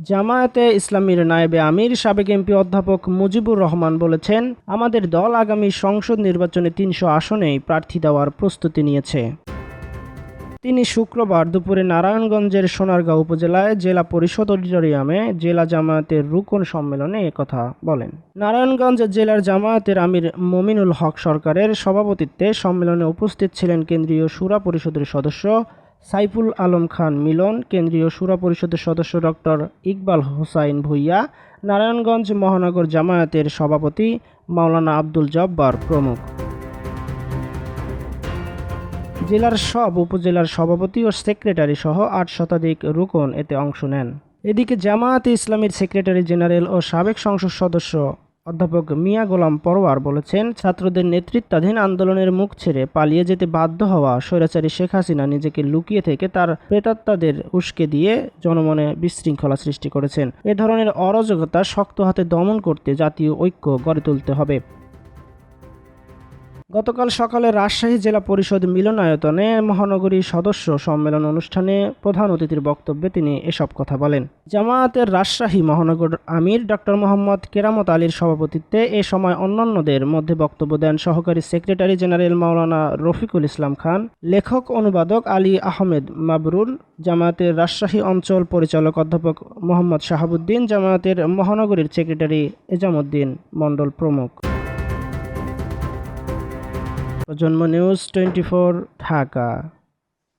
জামায়াতে ইসলামীর নায়েবে আমির সাবেক এমপি অধ্যাপক মুজিবুর রহমান বলেছেন, আমাদের দল আগামী সংসদ নির্বাচনে ৩০০ আসনেই প্রার্থী দেওয়ার প্রস্তুতি নিয়েছে। তিনি শুক্রবার দুপুরে নারায়ণগঞ্জের সোনারগাঁও উপজেলায় জেলা পরিষদ অডিটোরিয়ামে জেলা জামায়াতের রুকন সম্মেলনে একথা বলেন। নারায়ণগঞ্জ জেলার জামায়াতের আমির মমিনুল হক সরকারের সভাপতিত্বে সম্মেলনে উপস্থিত ছিলেন কেন্দ্রীয় শুরা পরিষদের সদস্য সাইফুল আলম খান মিলন, কেন্দ্রীয় শুরা পরিষদের সদস্য ডক্টর ইকবাল হোসাইন ভূঁইয়া, নারায়ণগঞ্জ মহানগর জামায়াতের সভাপতি মাওলানা আব্দুল জব্বার প্রমুখ। জেলার সব উপজেলার সভাপতি ও সেক্রেটারি সহ ৮ শতাধিক রুকন এতে অংশ নেন। এদিকে জামায়াতে ইসলামীর সেক্রেটারি জেনারেল ও সাবেক সংসদ সদস্য অধ্যাপক মিয়া গোলাম পরোয়ার বলেছেন, ছাত্রদের নেতৃত্বাধীন আন্দোলনের মুখ ছেড়ে পালিয়ে যেতে বাধ্য হওয়া স্বৈরাচারী শেখ হাসিনা নিজেকে লুকিয়ে থেকে তার প্রেতাত্মাদের উস্কে দিয়ে জনমনে বিশৃঙ্খলা সৃষ্টি করেছেন। এ ধরনের অরাজকতা শক্ত হাতে দমন করতে জাতীয় ঐক্য গড়ে তুলতে হবে। গতকাল সকালে রাজশাহী জেলা পরিষদ মিলনায়তনে মহানগরী সদস্য সম্মেলন অনুষ্ঠানে প্রধান অতিথির বক্তব্যে তিনি এসব কথা বলেন। জামায়াতের রাজশাহী মহানগর আমির ডক্টর মোহাম্মদ কেরামত আলীর সভাপতিত্বে এ সময় অন্যান্যদের মধ্যে বক্তব্য দেন সহকারী সেক্রেটারি জেনারেল মাওলানা রফিকুল ইসলাম খান, লেখক অনুবাদক আলী আহমেদ মাবরুর, জামায়াতের রাজশাহী অঞ্চল পরিচালক অধ্যাপক মোহাম্মদ শাহাবুদ্দিন, জামায়াতের মহানগরীর সেক্রেটারি এজামউদ্দিন মণ্ডল প্রমুখ। প্রজন্ম নিউজ 24 ঢাকা।